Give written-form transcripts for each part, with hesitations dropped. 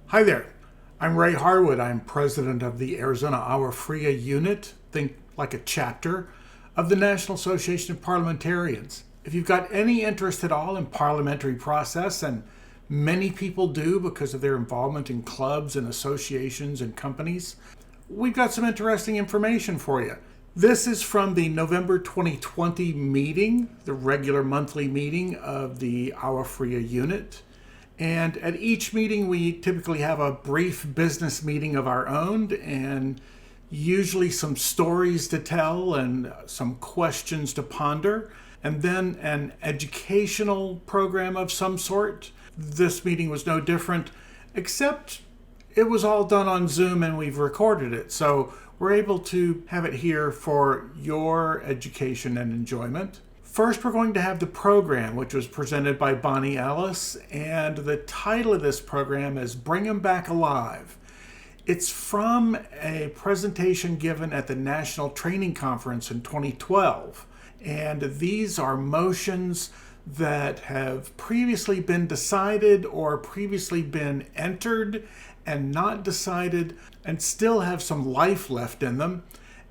Hi there. I'm Ray Harwood. I'm president of the Arizona Agua Fria unit, think like a chapter, of the National Association of Parliamentarians. If you've got any interest at all in parliamentary process, and many people do because of their involvement in clubs and associations and companies, we've got some interesting information for you. This is from the November 2020 meeting, the regular monthly meeting of the Agua Fria unit. And at each meeting, we typically have a brief business meeting of our own and usually some stories to tell and some questions to ponder, and then an educational program of some sort. This meeting was no different, except it was all done on Zoom and we've recorded it. So we're able to have it here for your education and enjoyment. First, we're going to have the program, which was presented by Bonnie Ellis, and the title of this program is Bring 'em Back Alive. It's from a presentation given at the National Training Conference in 2012, and these are motions that have previously been decided or previously been entered and not decided and still have some life left in them.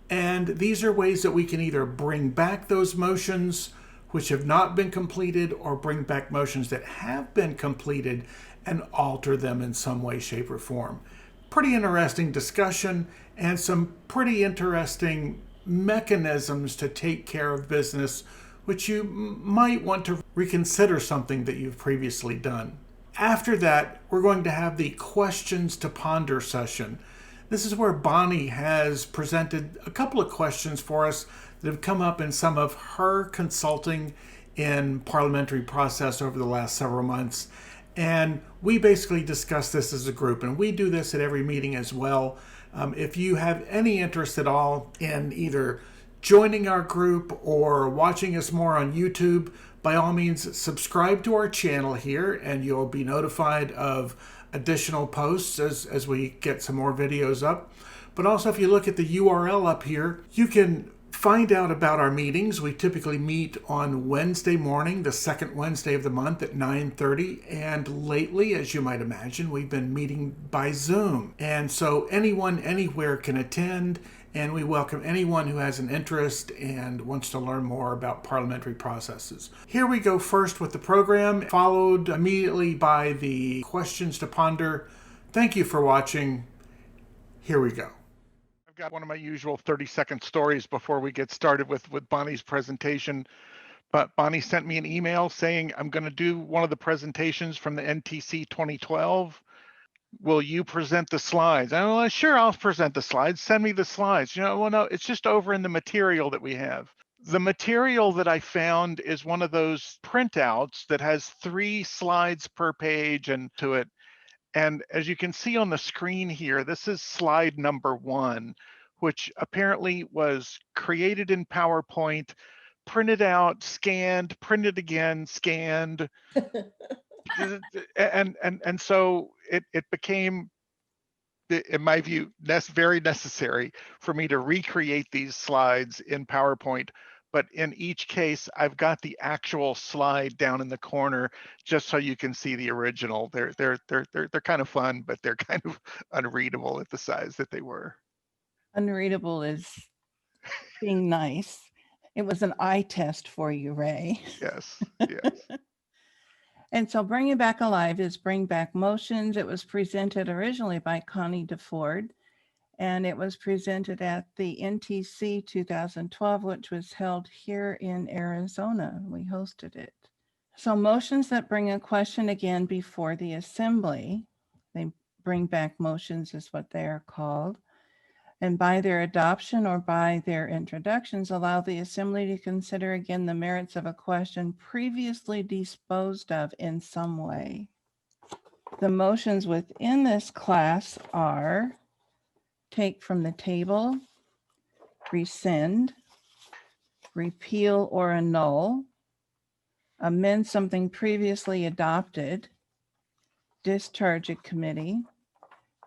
And these are ways that we can either bring back those motions which have not been completed or bring back motions that have been completed and alter them in some way, shape, or form. Pretty interesting discussion and some pretty interesting mechanisms to take care of business, which you might want to reconsider something that you've previously done. After that, we're going to have the questions to ponder session. This is where Bonnie has presented a couple of questions for us that have come up in some of her consulting in parliamentary process over the last several months. And we basically discuss this as a group, and we do this at every meeting as well. If you have any interest at all in either joining our group or watching us more on YouTube, by all means, subscribe to our channel here and you'll be notified of additional posts as we get some more videos up. But also, if you look at the URL up here, you can find out about our meetings. We typically meet on Wednesday morning, the second Wednesday of the month at 9:30. And lately, as you might imagine, we've been meeting by Zoom. And so anyone, anywhere can attend. And we welcome anyone who has an interest and wants to learn more about parliamentary processes. Here we go first with the program, followed immediately by the questions to ponder. Thank you for watching. Here we go. I've got one of my usual 30-second stories before we get started with Bonnie's presentation. But Bonnie sent me an email saying, I'm going to do one of the presentations from the NTC 2012. Will you present the slides? I'm like, sure, I'll present the slides. Send me the slides. Well, no, it's just over in the material that we have. The material that I found is one of those printouts that has 3 slides per page and to it. And as you can see on the screen here, this is slide number 1, which apparently was created in PowerPoint, printed out, scanned, printed again, scanned. and so it became, in my view, very necessary for me to recreate these slides in PowerPoint. But in each case, I've got the actual slide down in the corner just so you can see the original. They're kind of fun, but they're kind of unreadable at the size that they were. Unreadable is being nice. It was an eye test for you, Ray. Yes, yes. And so Bring It Back Alive is Bring Back Motions. It was presented originally by Connie DeFord, and it was presented at the NTC 2012, which was held here in Arizona. We hosted it. So motions that bring a question again before the assembly, they bring back motions is what they are called. And by their adoption or by their introductions, allow the assembly to consider again the merits of a question previously disposed of in some way. The motions within this class are take from the table, rescind, repeal or annul, amend something previously adopted, discharge a committee,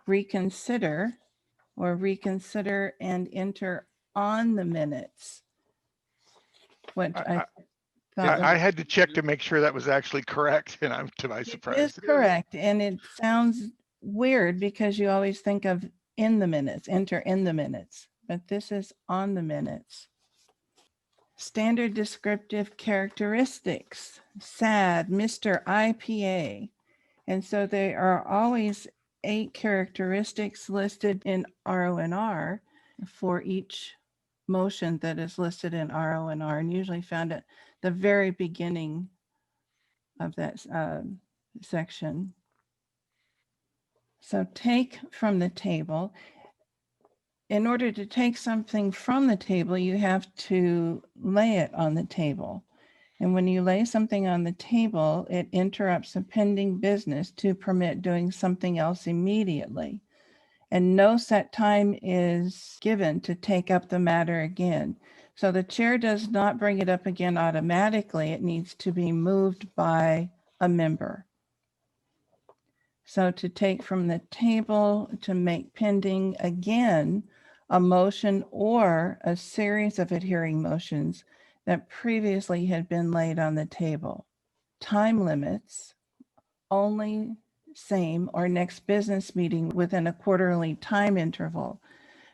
reconsider, or reconsider and enter on the minutes. Which I had to check to make sure that was actually correct, and I'm to my surprise. It is correct, and it sounds weird because you always think of in the minutes, enter in the minutes, but this is on the minutes. Standard descriptive characteristics, SAD, Mr. IPA. And so there are always 8 characteristics listed in RONR for each motion that is listed in RONR, and usually found at the very beginning of that section. So take from the table. In order to take something from the table, you have to lay it on the table. And when you lay something on the table, it interrupts a pending business to permit doing something else immediately. And no set time is given to take up the matter again. So the chair does not bring it up again automatically. It needs to be moved by a member. So to take from the table, to make pending again, a motion or a series of adhering motions that previously had been laid on the table. Time limits, only same or next business meeting within a quarterly time interval.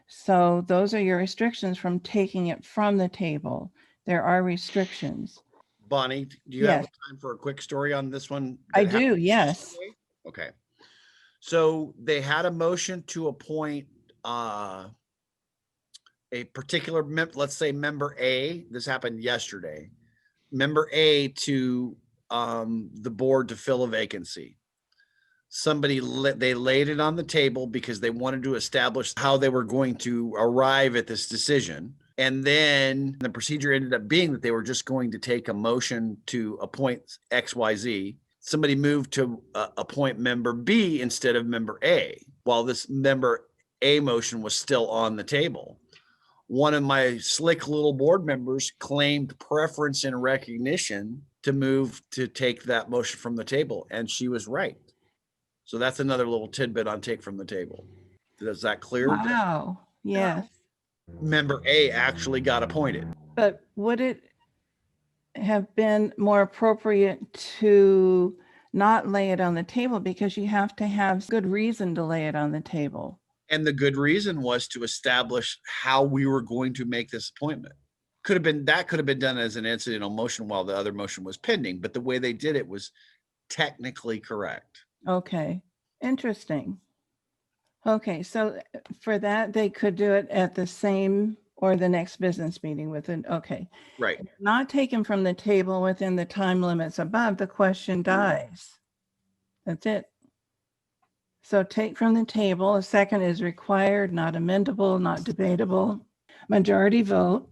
So those are your restrictions from taking it from the table. There are restrictions. Bonnie, do you have time for a quick story on this one? I do, yes. Okay. So they had a motion to appoint a particular, let's say member A, this happened yesterday, member A to the board to fill a vacancy. They laid it on the table because they wanted to establish how they were going to arrive at this decision. And then the procedure ended up being that they were just going to take a motion to appoint XYZ. Somebody moved to appoint member B instead of member A, while this member A motion was still on the table. One of my slick little board members claimed preference and recognition to move to take that motion from the table, and she was right. So that's another little tidbit on take from the table. Is that clear? Wow, yes. Member A actually got appointed. But would it have been more appropriate to not lay it on the table, because you have to have good reason to lay it on the table? And the good reason was to establish how we were going to make this appointment. Could have been done as an incidental motion while the other motion was pending, but the way they did it was technically correct. Okay, interesting. Okay, so for that, they could do it at the same or the next business meeting within, okay. Right. Not taken from the table within the time limits above, the question dies. That's it. So take from the table, a second is required, not amendable, not debatable. Majority vote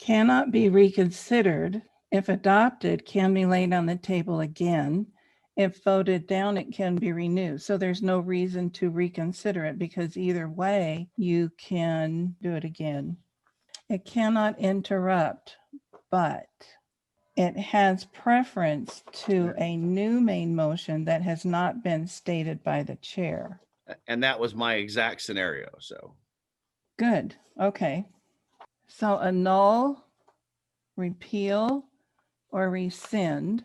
cannot be reconsidered. If adopted, can be laid on the table again. If voted down, it can be renewed. So there's no reason to reconsider it, because either way, you can do it again. It cannot interrupt, but it has preference to a new main motion that has not been stated by the chair. And that was my exact scenario. So good. Okay. So annul, repeal, or rescind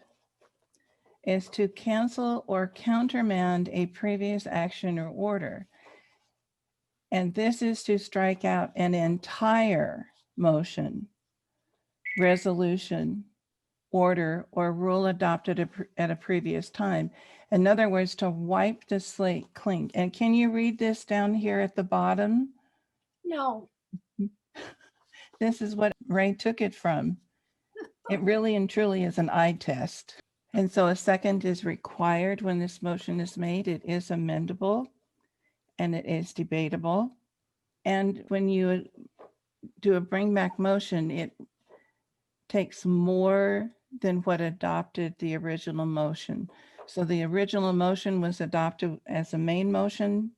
is to cancel or countermand a previous action or order. And this is to strike out an entire motion, resolution, order, or rule adopted at a previous time. In other words, to wipe the slate clean. And can you read this down here at the bottom? No. This is what Ray took it from. It really and truly is an eye test. And so a second is required when this motion is made. It is amendable and it is debatable. And when you do a bring back motion, it takes more than what adopted the original motion. So the original motion was adopted as a main motion,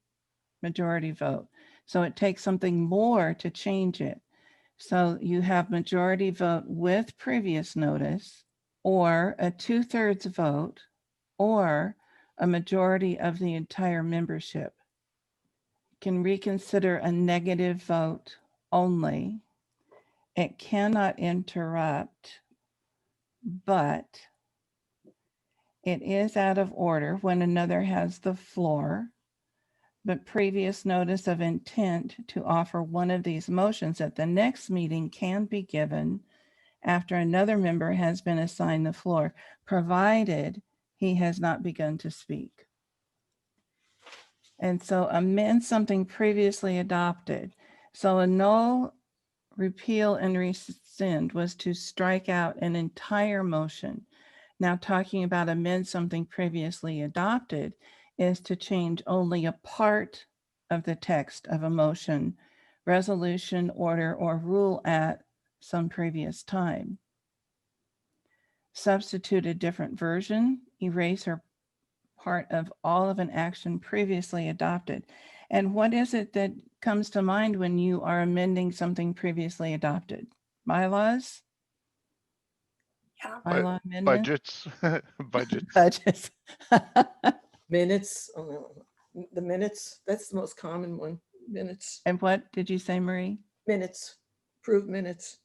majority vote. So it takes something more to change it. So you have majority vote with previous notice, or a 2/3 vote, or a majority of the entire membership. Can reconsider a negative vote only. It cannot interrupt, but it is out of order when another has the floor. but previous notice of intent to offer one of these motions at the next meeting can be given after another member has been assigned the floor, provided he has not begun to speak. And so amend something previously adopted. So annul, repeal, and rescind was to strike out an entire motion. Now talking about amend something previously adopted is to change only a part of the text of a motion, resolution, order, or rule at some previous time. Substitute a different version, erase or part of all of an action previously adopted. And what is it that comes to mind when you are amending something previously adopted? Bylaws? Yeah. Bylaw amendment? Budgets, budgets. Budgets. Minutes, the minutes, that's the most common one. Minutes, And what did you say, Marie? minutes, approved minutes.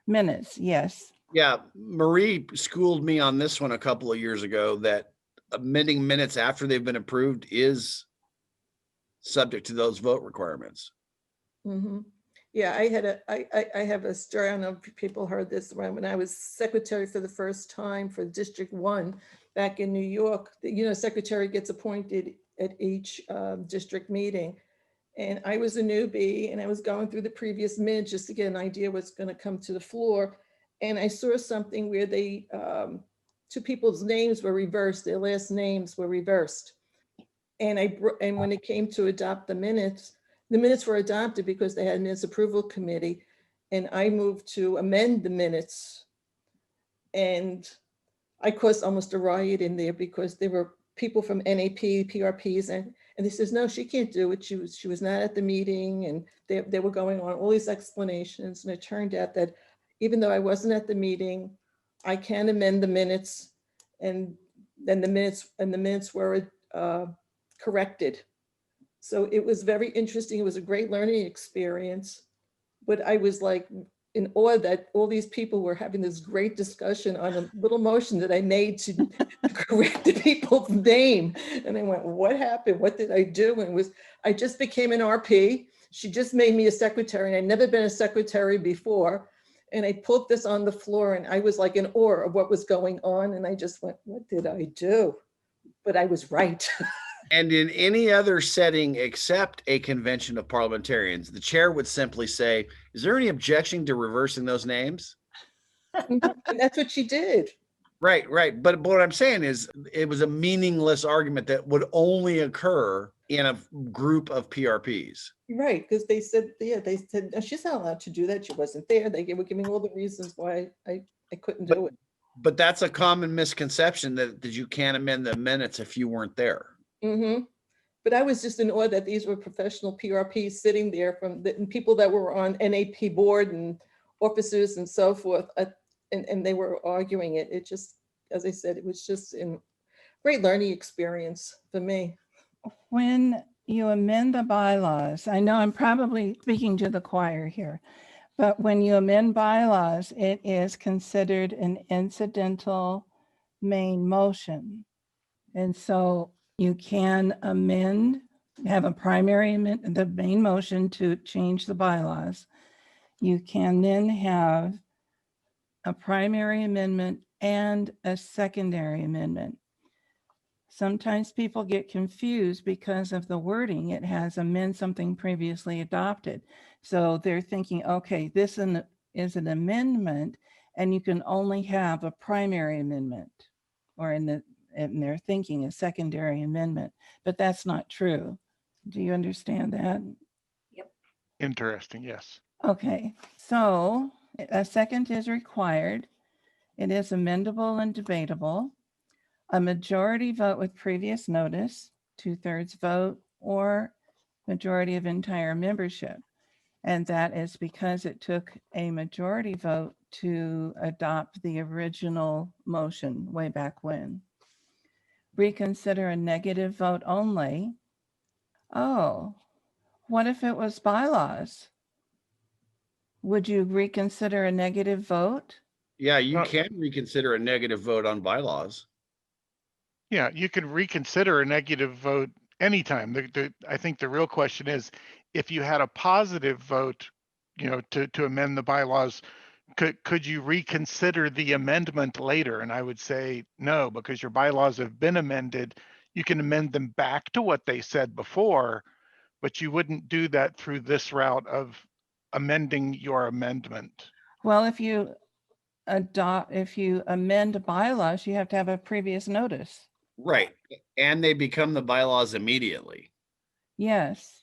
Minutes, yes. Yeah, Marie schooled me on this one a couple of years ago that amending minutes after they've been approved is subject to those vote requirements. Mhm. Yeah, I have a story. I don't know if people heard this when I was secretary for the first time for District 1 back in New York. Secretary gets appointed at each district meeting. And I was a newbie and I was going through the previous minutes just to get an idea what's going to come to the floor. And I saw something where they, two people's names were reversed, their last names were reversed. And when it came to adopt the minutes were adopted because they had a minutes approval committee. And I moved to amend the minutes. And I caused almost a riot in there because there were people from NAP, PRPs, and they says, no, she can't do it. She was not at the meeting, and they were going on all these explanations. And it turned out that even though I wasn't at the meeting, I can amend the minutes, and then the minutes were corrected. So it was very interesting. It was a great learning experience, but I was like in awe that all these people were having this great discussion on a little motion that I made to correct the people's name. And I went, what happened? What did I do? And I just became an RP. She just made me a secretary, and I'd never been a secretary before. And I put this on the floor, and I was like in awe of what was going on. And I just went, what did I do? But I was right. And in any other setting except a convention of parliamentarians, the chair would simply say, is there any objection to reversing those names? And that's what she did. Right. But what I'm saying is it was a meaningless argument that would only occur in a group of PRPs. Right, because they said, no, she's not allowed to do that. She wasn't there. They were giving all the reasons why I couldn't do it. But that's a common misconception that you can't amend the minutes if you weren't there. Mm-hmm. But I was just in awe that these were professional PRPs sitting there and people that were on NAP board and officers and so forth. And they were arguing it. It just, as I said, it was just a great learning experience for me. When you amend the bylaws, I know I'm probably speaking to the choir here, but when you amend bylaws, it is considered an incidental main motion. And so you can have a primary amendment, the main motion to change the bylaws. You can then have a primary amendment and a secondary amendment. Sometimes people get confused because of the wording. It has amend something previously adopted. So they're thinking, okay, this is an amendment, and you can only have a primary amendment, or and they're thinking a secondary amendment, but that's not true. Do you understand that? Yep. Interesting, yes. Okay, so a second is required. It is amendable and debatable. A majority vote with previous notice, 2/3 vote, or majority of entire membership. And that is because it took a majority vote to adopt the original motion way back when. Reconsider a negative vote only. Oh, what if it was bylaws? Would you reconsider a negative vote? Yeah, you No. can reconsider a negative vote on bylaws. Yeah, you could reconsider a negative vote anytime. I think the real question is, if you had a positive vote, to amend the bylaws, could you reconsider the amendment later? And I would say no, because your bylaws have been amended. You can amend them back to what they said before, but you wouldn't do that through this route of amending your amendment. Well, if you amend bylaws, you have to have a previous notice. Right. And they become the bylaws immediately. Yes.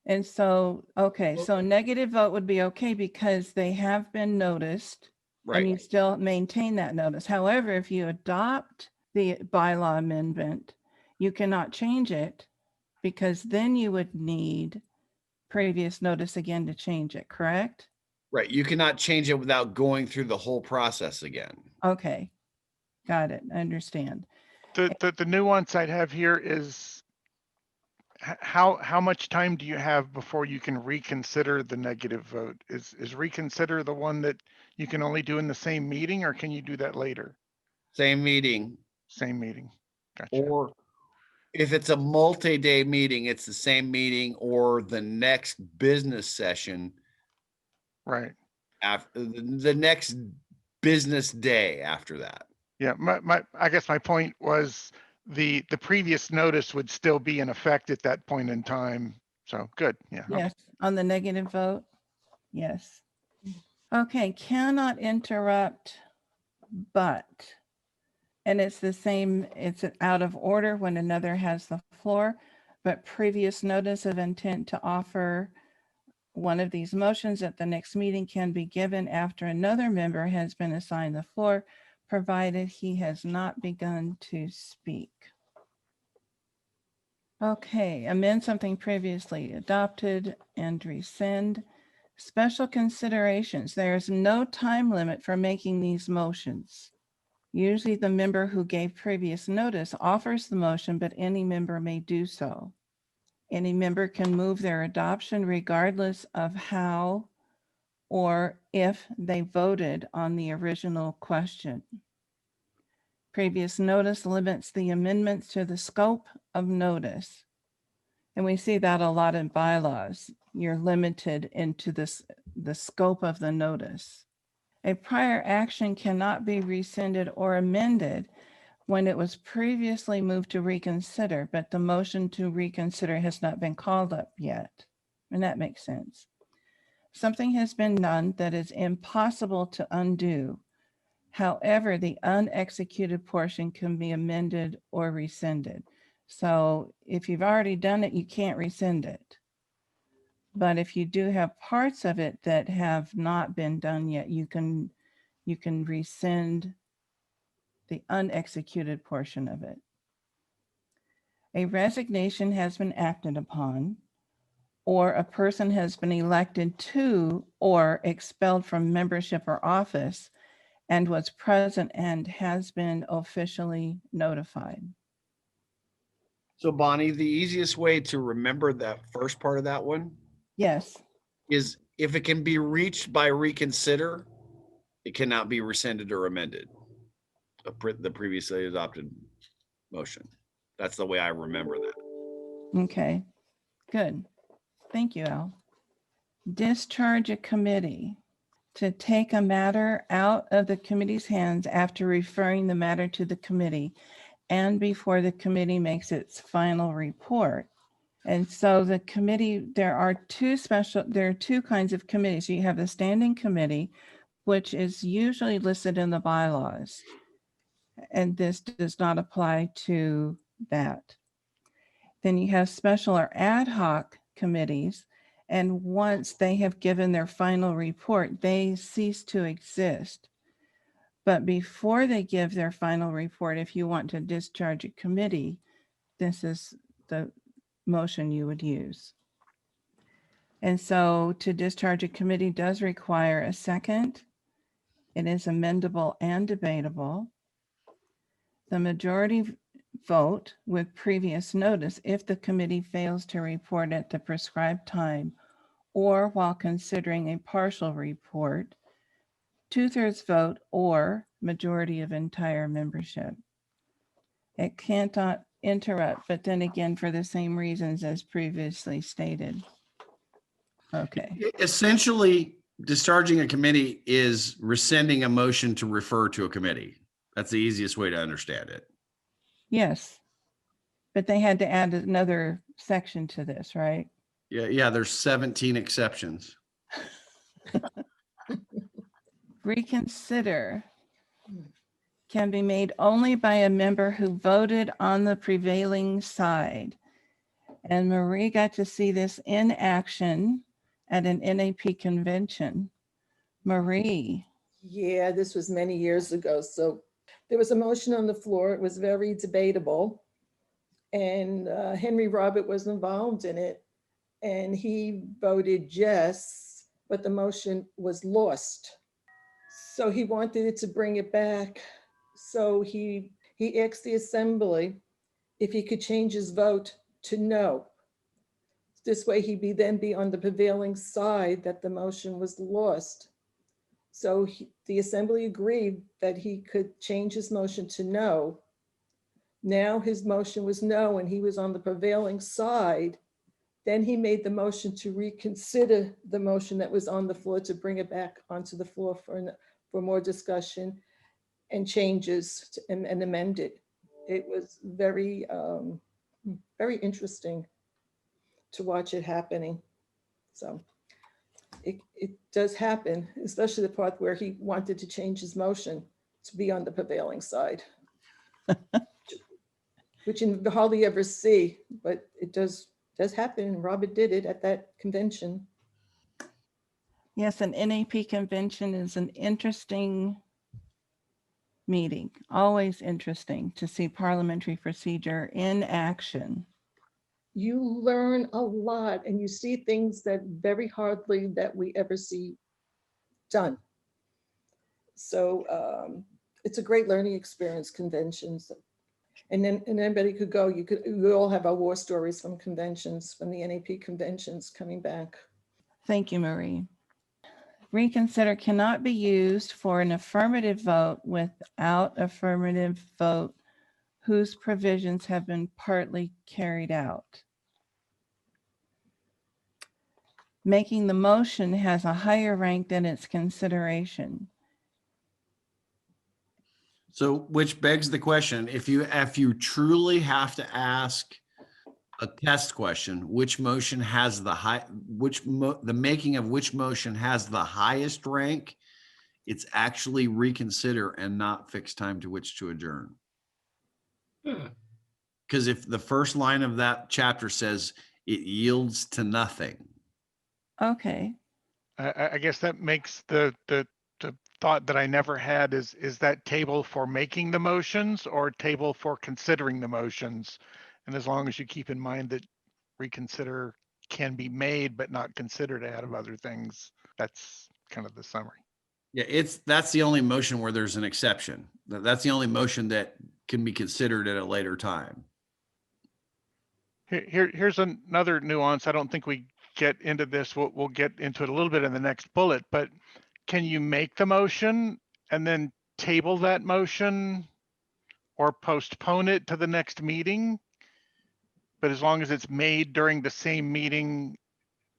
And so, okay, so negative vote would be okay because they have been noticed and you Right. still maintain that notice. However, if you adopt the bylaw amendment, you cannot change it because then you would need previous notice again to change it, correct? Right. You cannot change it without going through the whole process again. Okay, got it, I understand. The nuance I'd have here is how much time do you have before you can reconsider the negative vote? Is reconsider the one that you can only do in the same meeting, or can you do that later? Same meeting. Same meeting. Gotcha. Or if it's a multi-day meeting, it's the same meeting or the next business session Right. after the next business day after that. Yeah, I guess my point was the previous notice would still be in effect at that point in time. So good. Yeah. Okay. Yes, on the negative vote, yes. Okay, cannot interrupt, but, and it's the same, it's out of order when another has the floor, but previous notice of intent to offer one of these motions at the next meeting can be given after another member has been assigned the floor, provided he has not begun to speak. Okay, amend something previously adopted and rescind. Special considerations. There is no time limit for making these motions. Usually the member who gave previous notice offers the motion, but any member may do so. Any member can move their adoption regardless of how or if they voted on the original question. Previous notice limits the amendments to the scope of notice. And we see that a lot in bylaws. You're limited into the scope of the notice. A prior action cannot be rescinded or amended when it was previously moved to reconsider, but the motion to reconsider has not been called up yet. And that makes sense. Something has been done that is impossible to undo. However, the unexecuted portion can be amended or rescinded. So if you've already done it, you can't rescind it. But if you do have parts of it that have not been done yet, you can rescind the unexecuted portion of it. A resignation has been acted upon, or a person has been elected to or expelled from membership or office and was present and has been officially notified. So Bonnie, the easiest way to remember that first part of that one Yes, is if it can be reached by reconsider, it cannot be rescinded or amended. The previously adopted motion. That's the way I remember that. okay, good. Thank you, Al. Discharge a committee. To take a matter out of the committee's hands after referring the matter to the committee and before the committee makes its final report. And so the committee, there are two kinds of committees. You have the standing committee, which is usually listed in the bylaws. And this does not apply to that. Then you have special or ad hoc committees. And once they have given their final report, they cease to exist. But before they give their final report, if you want to discharge a committee, this is the motion you would use. And so to discharge a committee does require a second. It is amendable and debatable. The majority vote with previous notice if the committee fails to report at the prescribed time or while considering a partial report, 2/3 vote or majority of entire membership. It cannot interrupt, but then again, for the same reasons as previously stated. Okay, Essentially, discharging a committee is rescinding a motion to refer to a committee. That's the easiest way to understand it. yes. But they had to add another section to this, right? Yeah, there's 17 exceptions. Reconsider can be made only by a member who voted on the prevailing side. And Marie got to see this in action at an NAP convention. Marie, Yeah, this was many years ago. So there was a motion on the floor. It was very debatable. And Henry Robert was involved in it. And he voted yes, but the motion was lost. So he wanted it to bring it back. So he asked the assembly if he could change his vote to no. This way he'd then be on the prevailing side that the motion was lost. So the assembly agreed that he could change his motion to no. Now his motion was no, and he was on the prevailing side. Then he made the motion to reconsider the motion that was on the floor, to bring it back onto the floor for more discussion and changes and amend it. It was very, very interesting to watch it happening. So it does happen, especially the part where he wanted to change his motion to be on the prevailing side, which you hardly ever see, but it does happen. And Robert did it at that convention. yes, an NAP convention is an interesting meeting, always interesting to see parliamentary procedure in action. You learn a lot and you see things that very hardly that we ever see done. So it's a great learning experience, conventions. And then anybody could go. We all have our war stories from conventions, from the NAP conventions coming back. Thank you, Marie. Reconsider cannot be used for an affirmative vote without affirmative vote whose provisions have been partly carried out. Making the motion has a higher rank than its consideration. So, which begs the question, if you truly have to ask a test question, which motion has the making of which motion has the highest rank, it's actually reconsider and not fixed time to which to adjourn. Because if the first line of that chapter says it yields to nothing. Okay, I guess that makes the thought that I never had is that table for making the motions or table for considering the motions? And as long as you keep in mind that reconsider can be made but not considered out of other things, that's kind of the summary. Yeah, that's the only motion where there's an exception. That's the only motion that can be considered at a later time. Here's another nuance. I don't think we get into this. We'll get into it a little bit in the next bullet, but can you make the motion and then table that motion or postpone it to the next meeting? But as long as it's made during the same meeting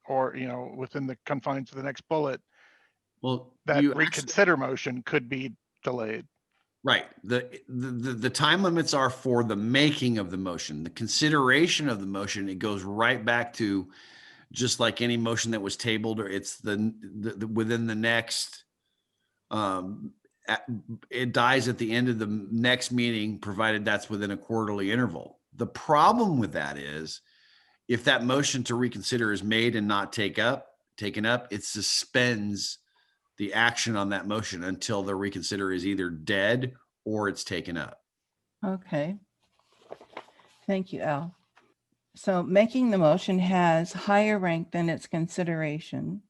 or, within the confines of the next bullet, Well, that you reconsider motion could be delayed. right. The time limits are for the making of the motion. The consideration of the motion, it goes right back to just like any motion that was tabled, or it's the within the next, it dies at the end of the next meeting, provided that's within a quarterly interval. The problem with that is if that motion to reconsider is made and not taken up, it suspends the action on that motion until the reconsider is either dead or it's taken up. okay. Thank you, Al. So making the motion has higher rank than its consideration.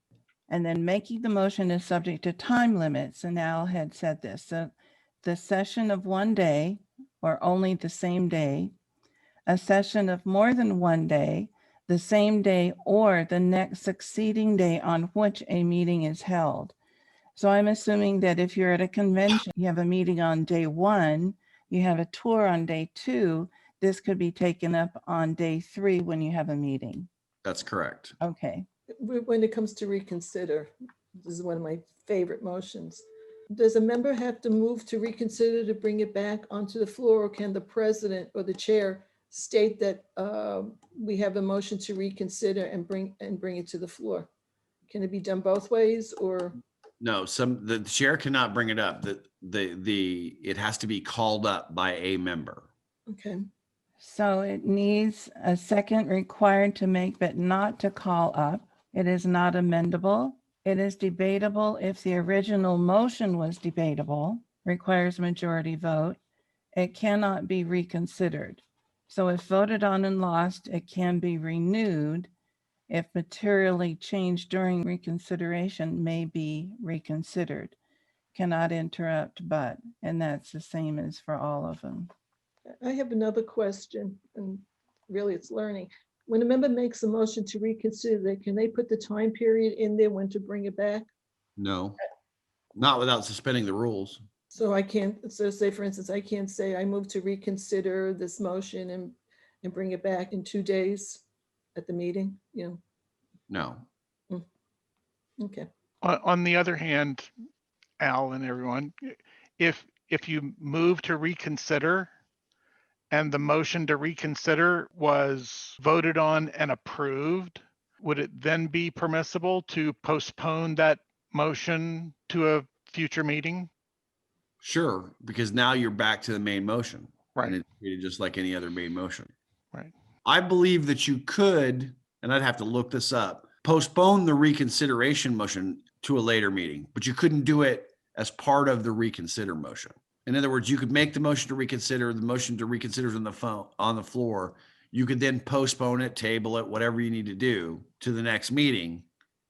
And then making the motion is subject to time limits. And Al had said this. So the session of one day or only the same day, a session of more than one day, the same day or the next succeeding day on which a meeting is held. So I'm assuming that if you're at a convention, you have a meeting on day one, you have a tour on day two, this could be taken up on day 3 when you have a meeting. That's correct. Okay. When it comes to reconsider, this is one of my favorite motions. Does a member have to move to reconsider to bring it back onto the floor, or can the president or the chair state that we have a motion to reconsider and bring it to the floor? Can it be done both ways, or? No, the chair cannot bring it up. It has to be called up by a member. Okay, So it needs a second required to make, but not to call up. It is not amendable. It is debatable if the original motion was debatable, requires majority vote. It cannot be reconsidered. So if voted on and lost, it can be renewed. If materially changed during reconsideration, may be reconsidered. Cannot interrupt but, and that's the same as for all of them. I have another question, and really it's learning. When a member makes a motion to reconsider, can they put the time period in there when to bring it back? No, not without suspending the rules. So I can't, so say for instance, I can't say I move to reconsider this motion and bring it back in 2 days at the meeting, No. Okay. On the other hand, Al and everyone, if you move to reconsider and the motion to reconsider was voted on and approved, would it then be permissible to postpone that motion to a future meeting? Sure, because now you're back to the main motion. Right. And it's treated just like any other main motion. Right. I believe that you could, and I'd have to look this up, postpone the reconsideration motion to a later meeting, but you couldn't do it as part of the reconsider motion. In other words, you could make the motion to reconsider, the motion to reconsider is on the floor. You could then postpone it, table it, whatever you need to do to the next meeting,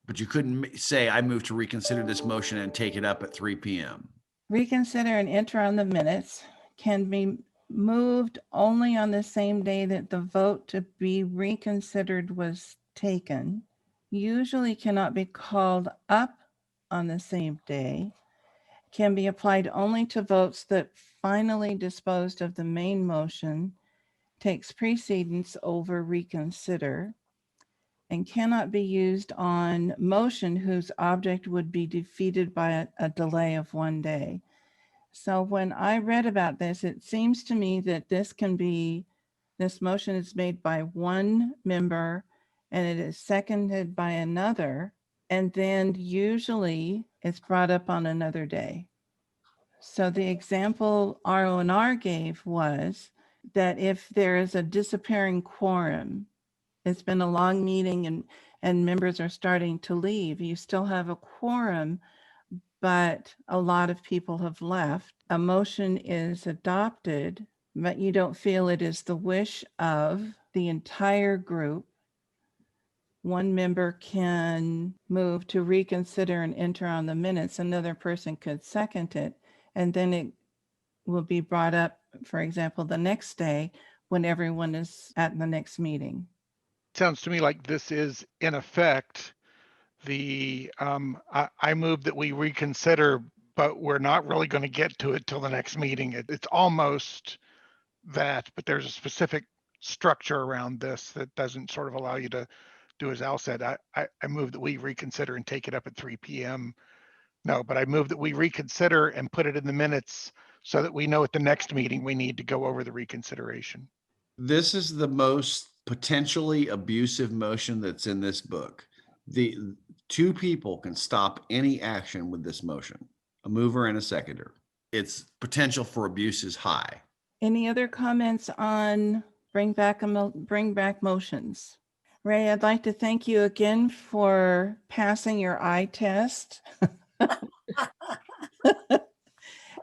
but you couldn't say, I move to reconsider this motion and take it up at 3 p.m. Reconsider and enter on the minutes can be moved only on the same day that the vote to be reconsidered was taken. Usually cannot be called up on the same day. Can be applied only to votes that finally disposed of the main motion, takes precedence over reconsider, and cannot be used on motion whose object would be defeated by a delay of 1 day. So when I read about this, it seems to me that this motion is made by one member and it is seconded by another, and then usually it's brought up on another day. So the example R&R gave was that if there is a disappearing quorum, it's been a long meeting and members are starting to leave, you still have a quorum, but a lot of people have left. A motion is adopted, but you don't feel it is the wish of the entire group. One member can move to reconsider and enter on the minutes. Another person could second it, and then it will be brought up, for example, the next day when everyone is at the next meeting. Sounds to me like this is in effect I move that we reconsider, but we're not really going to get to it till the next meeting. It's almost that, but there's a specific structure around this that doesn't sort of allow you to do as Al said. I move that we reconsider and take it up at 3 p.m. No, but I move that we reconsider and put it in the minutes so that we know at the next meeting we need to go over the reconsideration. This is the most potentially abusive motion that's in this book. The 2 people can stop any action with this motion, a mover and a seconder. Its potential for abuse is high. Any other comments on bring back motions? Ray, I'd like to thank you again for passing your eye test.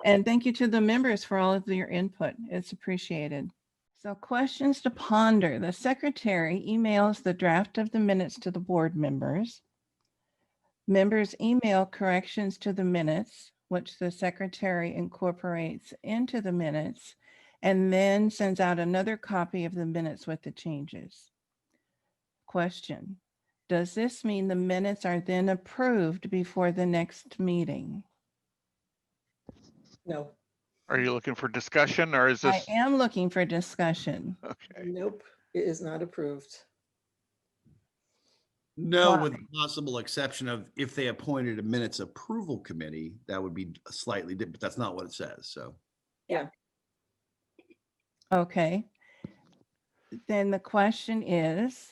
And thank you to the members for all of your input. It's appreciated. So questions to ponder. The secretary emails the draft of the minutes to the board members. Members email corrections to the minutes, which the secretary incorporates into the minutes, and then sends out another copy of the minutes with the changes. Question: does this mean the minutes are then approved before the next meeting? No. Are you looking for discussion or is I this? am looking for discussion. Okay. Nope, it is not approved. No, Why? with the possible exception of if they appointed a minutes approval committee, that would be slightly different, but that's not what it says, so. Okay. Then the question is,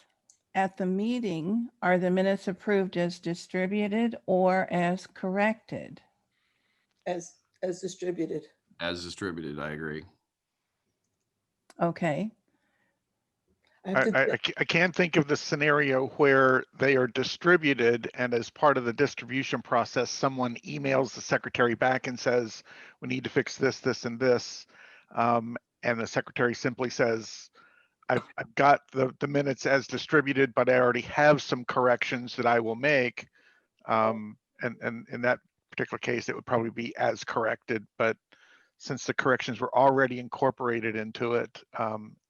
at the meeting, are the minutes approved as distributed or as corrected? As distributed. As distributed, I agree. Okay. I have to, I can't think of the scenario where they are distributed and as part of the distribution process, someone emails the secretary back and says, we need to fix this, this, and this. And the secretary simply says, I've got the minutes as distributed, but I already have some corrections that I will make. And in that particular case, it would probably be as corrected, but since the corrections were already incorporated into it,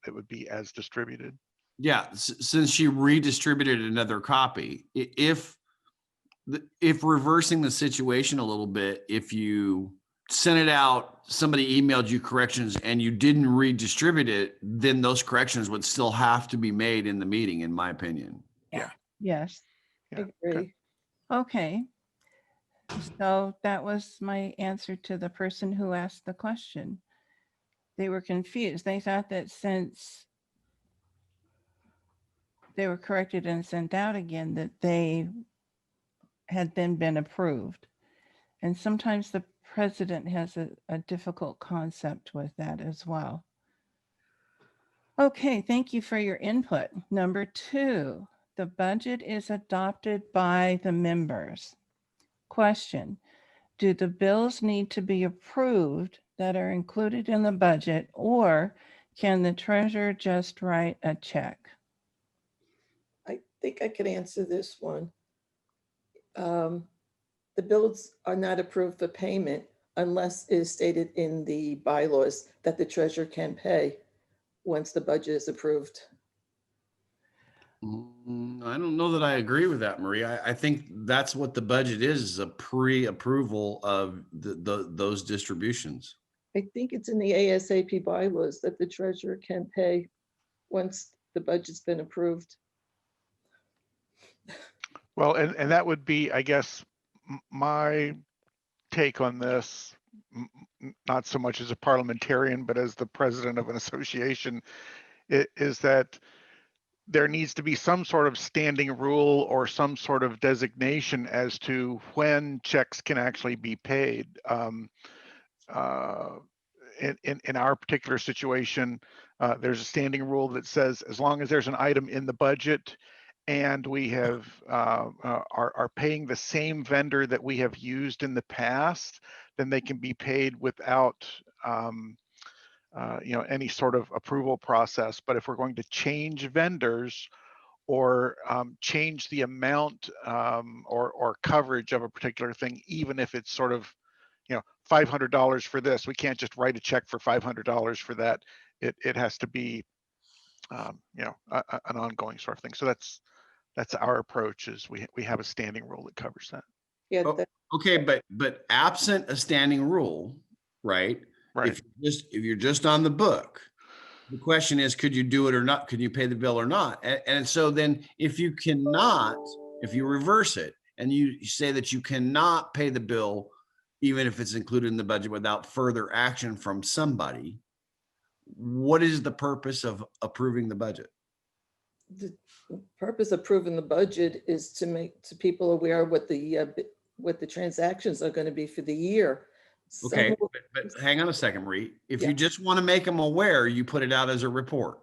it would be as distributed. Yeah, since she redistributed another copy, if reversing the situation a little bit, if you sent it out, somebody emailed you corrections and you didn't redistribute it, then those corrections would still have to be made in the meeting, in my opinion. Yes. I Yeah, agree. Okay. So that was my answer to the person who asked the question. They were confused. They thought that since they were corrected and sent out again, that they had then been approved. And sometimes the president has a difficult concept with that as well. Okay, thank you for your input. Number 2, the budget is adopted by the members. Question, do the bills need to be approved that are included in the budget, or can the treasurer just write a check? I think I can answer this one. The bills are not approved for payment unless it is stated in the bylaws that the treasurer can pay once the budget is approved. I don't know that I agree with that, Marie. I think that's what the budget is a pre-approval of those distributions. I think it's in the ASAP bylaws that the treasurer can pay once the budget's been approved. well, and that would be, I guess, my take on this, not so much as a parliamentarian, but as the president of an association, is that there needs to be some sort of standing rule or some sort of designation as to when checks can actually be paid. In our particular situation, there's a standing rule that says as long as there's an item in the budget and we have are paying the same vendor that we have used in the past, then they can be paid without any sort of approval process. But if we're going to change vendors or change the amount or coverage of a particular thing, even if it's sort of, $500 for this, we can't just write a check for $500 for that. It has to be, an ongoing sort of thing. So that's our approach. Is we have a standing rule that covers that. Yeah, Oh, okay, but absent a standing rule, right? Right. If you're just on the book, the question is, could you do it or not? Could you pay the bill or not? And so then if you cannot, if you reverse it and you say that you cannot pay the bill, even if it's included in the budget without further action from somebody, what is the purpose of approving the budget? the purpose of approving the budget is to make people aware of what the transactions are going to be for the year. Okay, Some- but hang on a second, Marie. If Yeah. you just want to make them aware, you put it out as a report.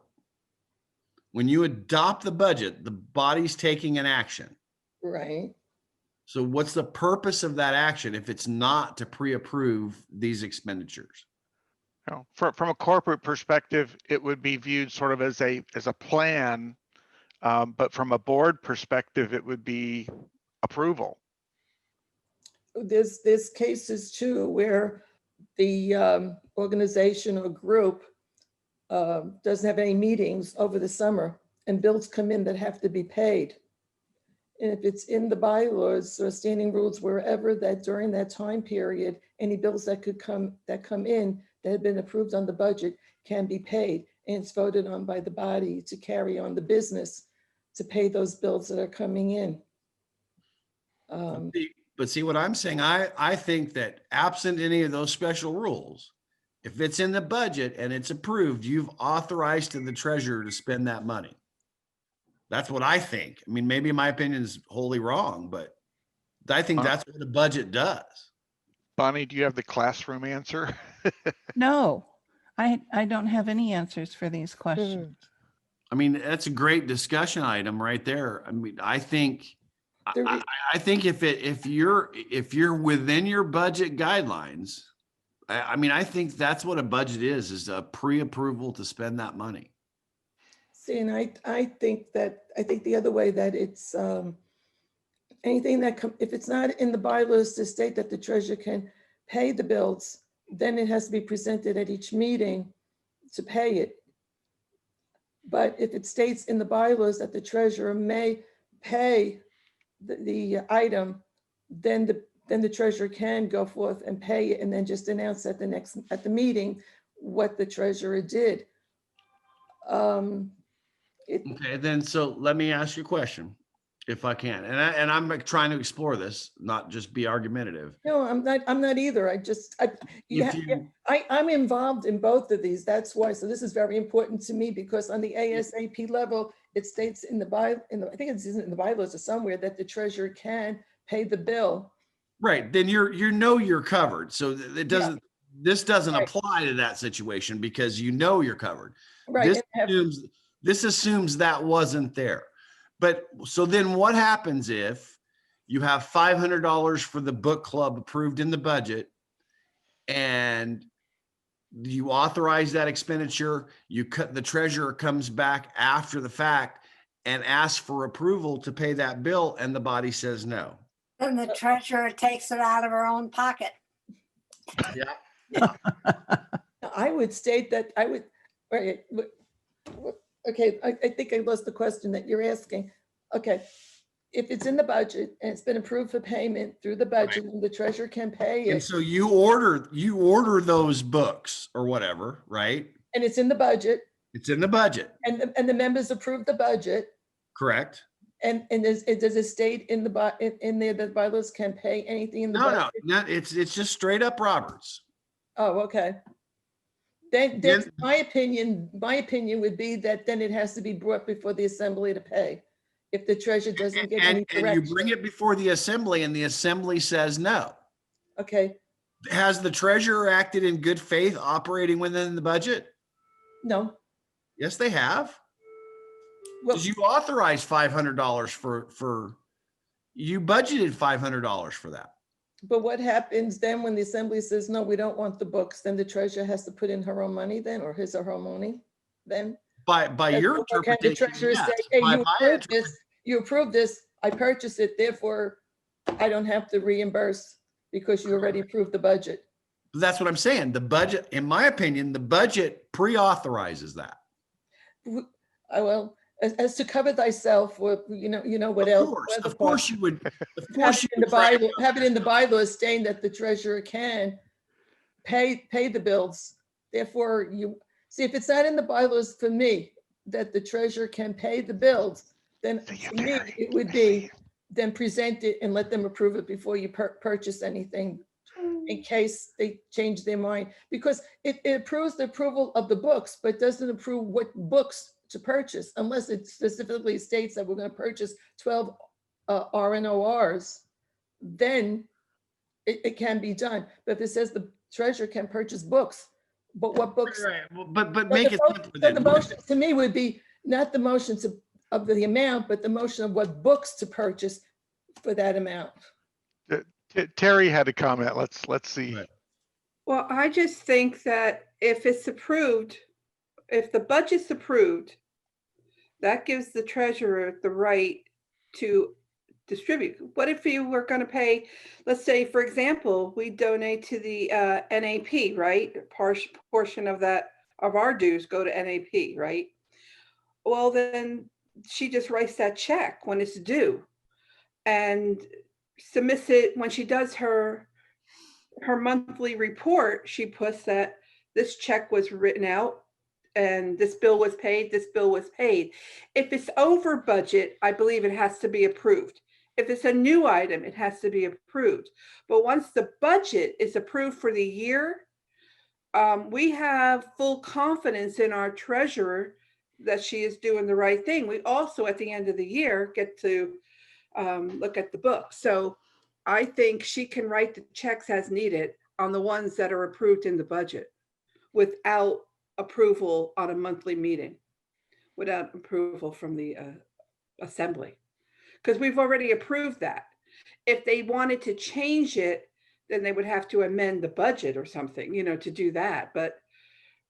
When you adopt the budget, the body's taking an action. Right. So what's the purpose of that action if it's not to pre-approve these expenditures? From a corporate perspective, it would be viewed sort of as a plan, but from a board perspective, it would be approval. There's cases too where the organization or group doesn't have any meetings over the summer and bills come in that have to be paid. And if it's in the bylaws or standing rules wherever that during that time period, any bills that come in that had been approved on the budget can be paid, and it's voted on by the body to carry on the business to pay those bills that are coming in. But see what I'm saying? I think that absent any of those special rules, if it's in the budget and it's approved, you've authorized to the treasurer to spend that money. That's what I think. I mean, maybe my opinion is wholly wrong, but I think that's what a budget does. Bonnie, do you have the classroom answer? No, I don't have any answers for these questions. I mean, that's a great discussion item right there. I mean, I think if you're within your budget guidelines, I mean, I think that's what a budget is a pre-approval to spend that money. See, and I think the other way that it's anything that if it's not in the bylaws to state that the treasurer can pay the bills, then it has to be presented at each meeting to pay it. But if it states in the bylaws that the treasurer may pay the item, then the treasurer can go forth and pay it, and then just announce at the meeting what the treasurer did. Okay, then so let me ask you a question, if I can, and I'm trying to explore this, not just be argumentative. No, I'm not either. I'm involved in both of these. That's why. So this is very important to me, because on the ASAP level, it states in the I think it's in the bylaws or somewhere that the treasurer can pay the bill. Right, then you're covered. So it doesn't, this doesn't apply to that situation because you're covered. Right. This assumes that wasn't there. But so then what happens if you have $500 for the book club approved in the budget and you authorize that expenditure, the treasurer comes back after the fact and asks for approval to pay that bill and the body says no? Then the treasurer takes it out of her own pocket. Yeah. I would state that okay, I think I lost the question that you're asking. Okay, if it's in the budget and it's been approved for payment through the budget, and the treasurer can pay And it, so you order those books or whatever, right? and it's in the budget, It's in the budget, and the members approve the budget, correct? and does it state in there that bylaws can pay anything in the budget? No, it's just straight up Roberts. Oh, okay. Then my opinion would be that then it has to be brought before the assembly to pay if the treasurer doesn't get any And direction. you bring it before the assembly and the assembly says no. Okay, Has the treasurer acted in good faith operating within the budget? no. Yes, they have. Well, Because you authorized $500 for, you budgeted $500 for that. but what happens then when the assembly says, no, we don't want the books? Then the treasurer has to put in her own money then, or his or her money then? By your Or can the interpretation, treasurer yes. say, hey, By my you approved this, I purchased it, therefore I don't have to reimburse because you already approved the budget? That's what I'm saying. The budget, in my opinion, the budget pre-authorizes that. Well, as to cover thyself, or what else? Of course you would. Of Have course it you in the would. bylaw, have it in the bylaws stating that the treasurer can pay the bills. Therefore, see, if it's not in the bylaws for me that the treasurer can pay the bills, then for me, it would be then present it and let them approve it before you purchase anything, in case they change their mind. Because it approves the approval of the books, but doesn't approve what books to purchase unless it specifically states that we're going to purchase 12 RNORs, then it can be done. But if it says the treasurer can purchase books, but what books? Right. But make it simpler So then. the motion to me would be not the motion of the amount, but the motion of what books to purchase for that amount. Terry had a comment. Let's see. Right. Well, I just think that if it's approved, if the budget's approved, that gives the treasurer the right to distribute. What if you were going to pay, let's say, for example, we donate to the NAP, right? Portion of our dues go to NAP, right? Well, then she just writes that check when it's due and submits it when she does her monthly report. She puts that this check was written out and this bill was paid, this bill was paid. If it's over budget, I believe it has to be approved. If it's a new item, it has to be approved. But once the budget is approved for the year, we have full confidence in our treasurer that she is doing the right thing. We also, at the end of the year, get to look at the book. So I think she can write the checks as needed on the ones that are approved in the budget without approval on a monthly meeting, without approval from the assembly. Because we've already approved that. If they wanted to change it, then they would have to amend the budget or something, to do that. But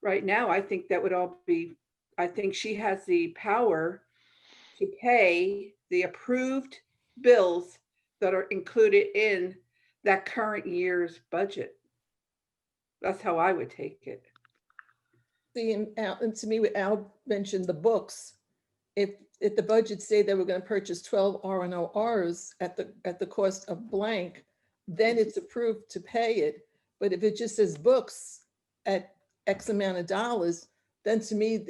right now, I think that would all be, I think she has the power to pay the approved bills that are included in that current year's budget. That's how I would take it. See, and to me, what Al mentioned, the books, if the budget say they were going to purchase 12 R&Rs at the cost of blank, then it's approved to pay it. But if it just says books at X amount of dollars, then to me,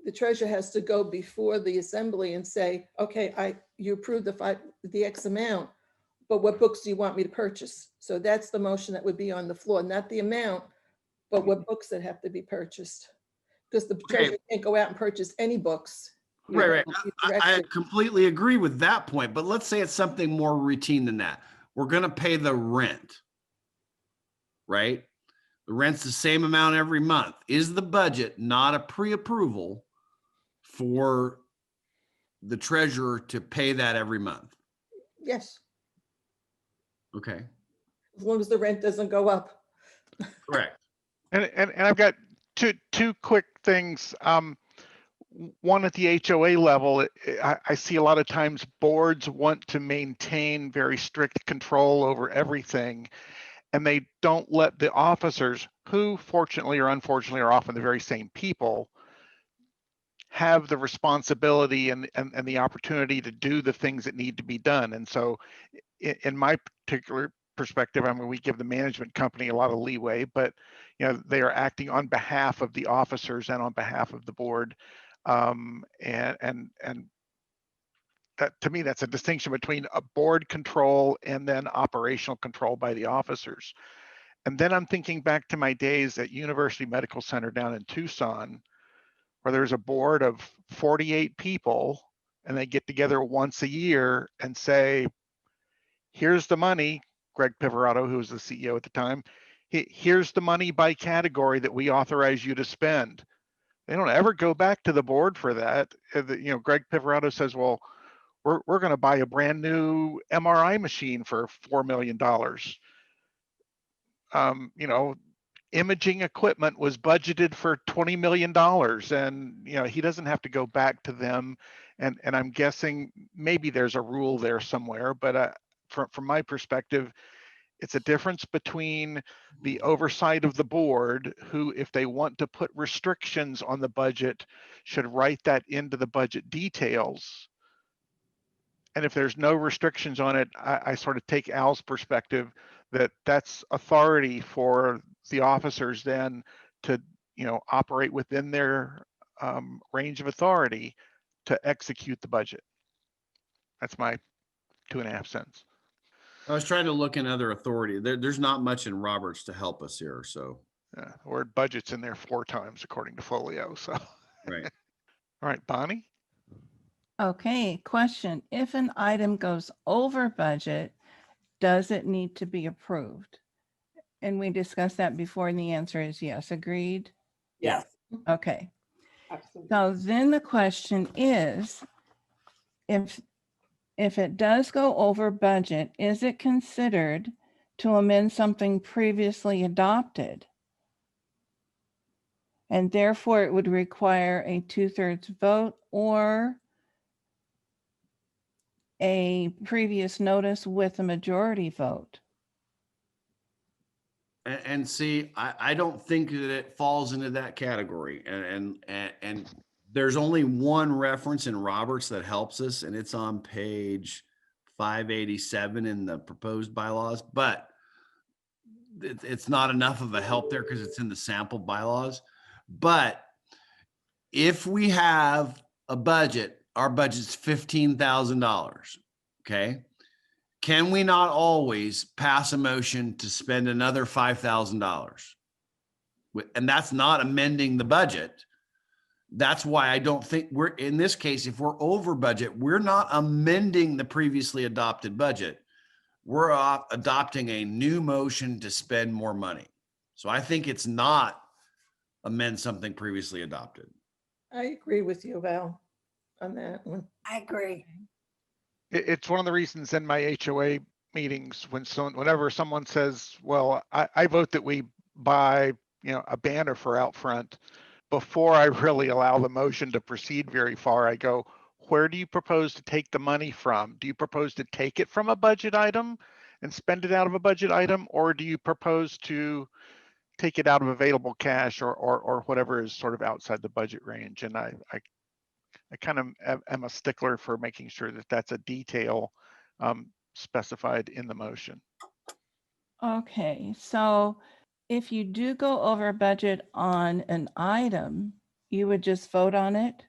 the treasurer has to go before the assembly and say, okay, you approved the X amount, but what books do you want me to purchase? So that's the motion that would be on the floor, not the amount, but what books that have to be purchased. Because the treasurer can't go out and purchase any books. Right. I completely agree with that point, but let's say it's something more routine than that. We're going to pay the rent, right? The rent's the same amount every month. Is the budget not a pre-approval for the treasurer to pay that every month? Yes. Okay. As long as the rent doesn't go up. Correct. And I've got two quick things. One at the HOA level, I see a lot of times boards want to maintain very strict control over everything, and they don't let the officers, who fortunately or unfortunately are often the very same people, have the responsibility and the opportunity to do the things that need to be done. And so in my particular perspective, I mean, we give the management company a lot of leeway, but they are acting on behalf of the officers and on behalf of the board. And that, to me, that's a distinction between a board control and then operational control by the officers. And then I'm thinking back to my days at University Medical Center down in Tucson, where there's a board of 48 people, and they get together once a year and say, here's the money. Greg Piverato, who was the CEO at the time, here's the money by category that we authorize you to spend. They don't ever go back to the board for that. Greg Piverato says, well, we're going to buy a brand new MRI machine for $4 million. Imaging equipment was budgeted for $20 million, and he doesn't have to go back to them. And I'm guessing maybe there's a rule there somewhere, but from my perspective, it's a difference between the oversight of the board, who, if they want to put restrictions on the budget, should write that into the budget details. And if there's no restrictions on it, I sort of take Al's perspective that that's authority for the officers then to, operate within their range of authority to execute the budget. That's my 2.5 cents. I was trying to look in other authority. There's not much in Roberts to help us here. So the word budget's in there 4 times according to Folio. So right. All right, Bonnie. Okay, question. If an item goes over budget, does it need to be approved? And we discussed that before, and the answer is yes. Agreed? Yes. Okay. Absolutely. So then the question is, if it does go over budget, is it considered to amend something previously adopted? And therefore it would require a 2/3 vote or a previous notice with a majority vote. And see, I don't think that it falls into that category. And there's only one reference in Roberts that helps us, and it's on page 587 in the proposed bylaws. But it's not enough of a help there because it's in the sample bylaws. But if we have a budget, our budget's $15,000. Okay. Can we not always pass a motion to spend another $5,000? And that's not amending the budget. That's why I don't think we're, in this case, if we're over budget, we're not amending the previously adopted budget. We're adopting a new motion to spend more money. So I think it's not amend something previously adopted. I agree with you, Val, on that one. I agree. It's one of the reasons in my HOA meetings, whenever someone says, well, I vote that we buy, a banner for out front, before I really allow the motion to proceed very far, I go, where do you propose to take the money from? Do you propose to take it from a budget item and spend it out of a budget item? Or do you propose to take it out of available cash or whatever is sort of outside the budget range? And I kind of am a stickler for making sure that that's a detail specified in the motion. Okay, so if you do go over budget on an item, you would just vote on it?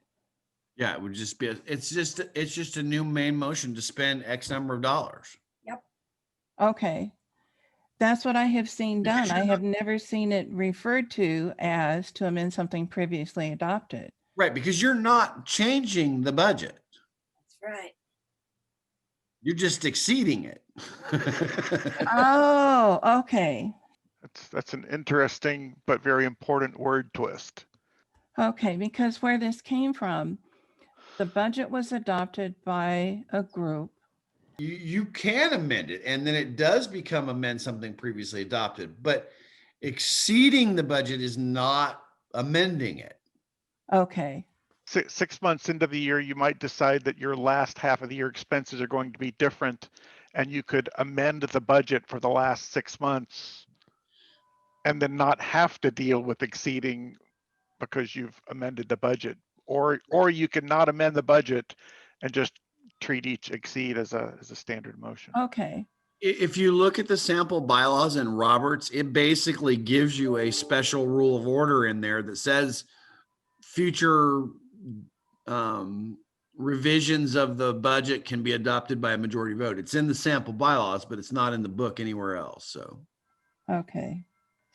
Yeah, it would just be, it's just a new main motion to spend X number of dollars. Okay. That's what I have seen Because done. I you're have never seen it referred to as to amend something previously adopted. Right, because you're not changing the budget. That's right. You're just exceeding it. Oh, okay. That's an interesting but very important word twist. Okay, because where this came from, the budget was adopted by a group. You can amend it, and then it does become amend something previously adopted, but exceeding the budget is not amending it. Okay, 6 months into the year, you might decide that your last half of the year expenses are going to be different, and you could amend the budget for the last 6 months and then not have to deal with exceeding because you've amended the budget. Or you can not amend the budget and just treat each exceed as a standard motion. okay. If you look at the sample bylaws in Roberts, it basically gives you a special rule of order in there that says future revisions of the budget can be adopted by a majority vote. It's in the sample bylaws, but it's not in the book anywhere else. So, Okay.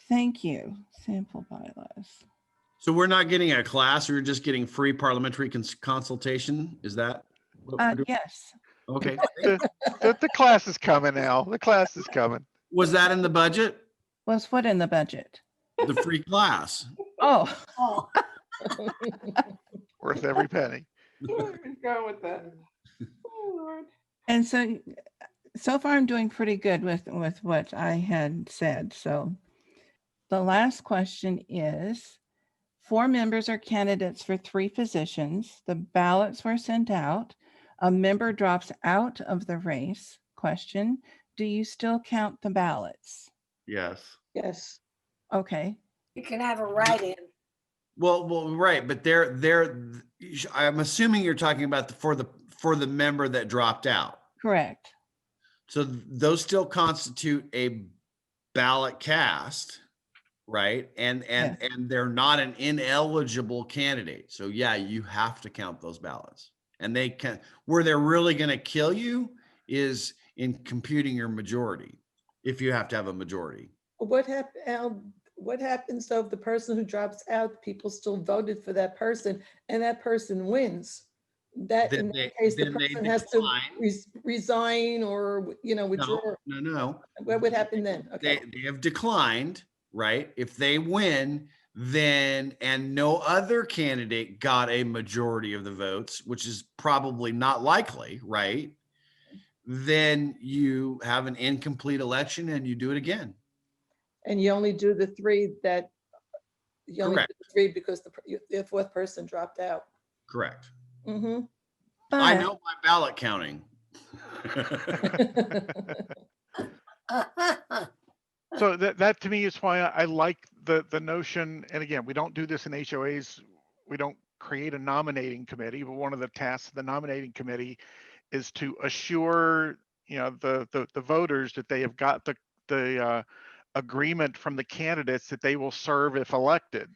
Thank you. Sample bylaws. so we're not getting a class. We're just getting free parliamentary consultation. Is that? what we're doing? Yes. Okay. The class is coming, Al. The class is coming. Was that in the budget? Was what in the budget? The free class. Oh, Oh, Worth every penny. Where are we going with that? Oh, Lord. and so far I'm doing pretty good with what I had said. So the last question is, 4 members are candidates for 3 positions. The ballots were sent out. A member drops out of the race. Question, do you still count the ballots? Yes. Yes. Okay, you can have a write-in. Well, right, but I'm assuming you're talking about for the member that dropped out. correct. So those still constitute a ballot cast, right? And Yes. they're not an ineligible candidate. So yeah, you have to count those ballots. And they can, where they're really going to kill you is in computing your majority, if you have to have a majority. What happens though if the person who drops out, people still voted for that person and that person wins? That in that case, the person has to resign or, withdraw. No. What would happen then? Okay. They have declined, right? If they win, then, and no other candidate got a majority of the votes, which is probably not likely, right? Then you have an incomplete election and you do it again. And you only do the 3 that, you only do Correct. the 3 because the 4th person dropped out. Correct. Mm-hmm. I But know my ballot counting. So that to me is why I like the notion, and again, we don't do this in HOAs. We don't create a nominating committee, but one of the tasks of the nominating committee is to assure the voters that they have got the agreement from the candidates that they will serve if elected.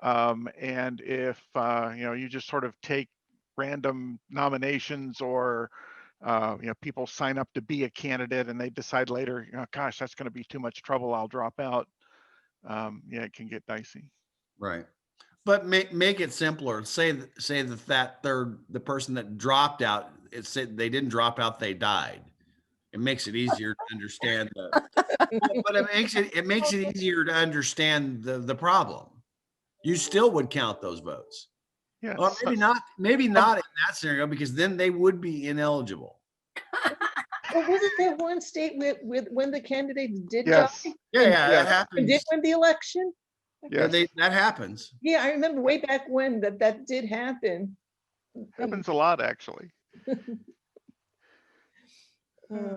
And if you just sort of take random nominations, or people sign up to be a candidate and they decide later, gosh, that's going to be too much trouble, I'll drop out. It can get dicey. Right. But make it simpler. Say that the person that dropped out, it said they didn't drop out, they died. It makes it easier to understand but it makes it easier to understand the problem. You still would count those votes. Yes. Or maybe not in that scenario, because then they would be ineligible. Well, wasn't there one state with when the candidates did Yes. die Yeah, that and happens. did win the election? Yeah, Yes. that happens. Yeah, I remember way back when that did happen. Happens a lot, actually. Uh,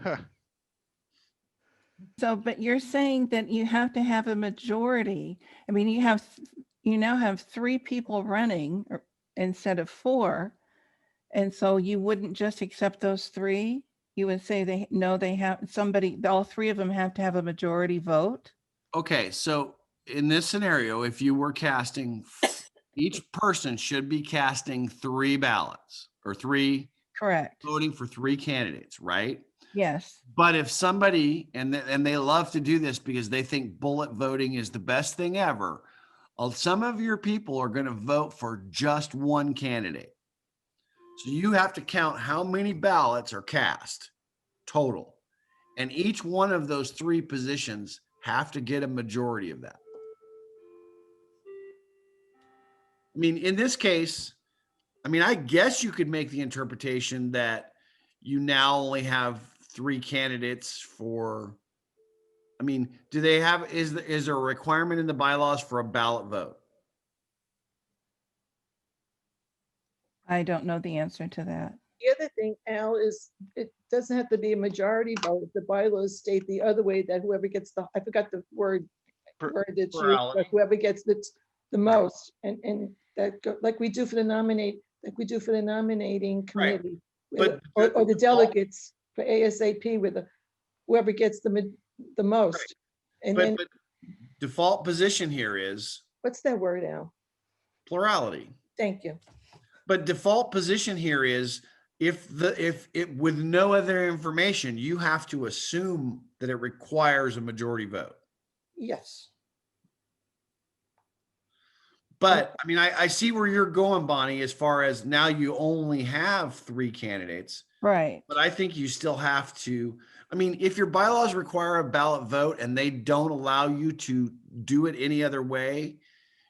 Huh. So, but you're saying that you have to have a majority. I mean, you now have 3 people running instead of 4. And so you wouldn't just accept those 3? You would say they have somebody, all 3 of them have to have a majority vote? Okay, so in this scenario, if you were casting, each person should be casting 3 ballots, or 3 Correct. voting for 3 candidates, right? Yes. But if somebody, and they love to do this because they think bullet voting is the best thing ever, some of your people are going to vote for just one candidate. So you have to count how many ballots are cast total. And each one of those 3 positions have to get a majority of that. I mean, in this case, I guess you could make the interpretation that you now only have 3 candidates for, do they have, is there a requirement in the bylaws for a ballot vote? I don't know the answer to that. The other thing, Al, is it doesn't have to be a majority vote. The bylaws state the other way, that whoever gets I forgot the word that's used, Plurality. but whoever gets the most, and that like we do for the nominating committee, But or the delegates for ASAP, with whoever gets the most. And then But default position here is what's that word, Al? plurality. Thank you. But default position here is if it with no other information, you have to assume that it requires a majority vote. Yes. But I see where you're going, Bonnie, as far as now you only have 3 candidates. Right. But I think you still have to, if your bylaws require a ballot vote and they don't allow you to do it any other way,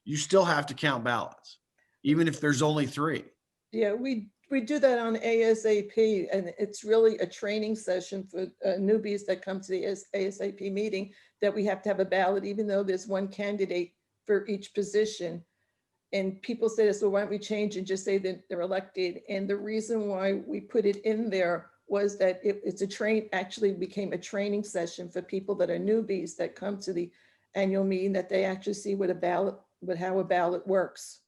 you still have to count ballots, even if there's only 3. Yeah, we do that on ASAP, and it's really a training session for newbies that come to the ASAP meeting, that we have to have a ballot, even though there's 1 candidate for each position. And people say this, well, why don't we change and just say that they're elected? And the reason why we put it in there was that actually became a training session for people that are newbies that come to the annual meeting, that they actually see how a ballot works.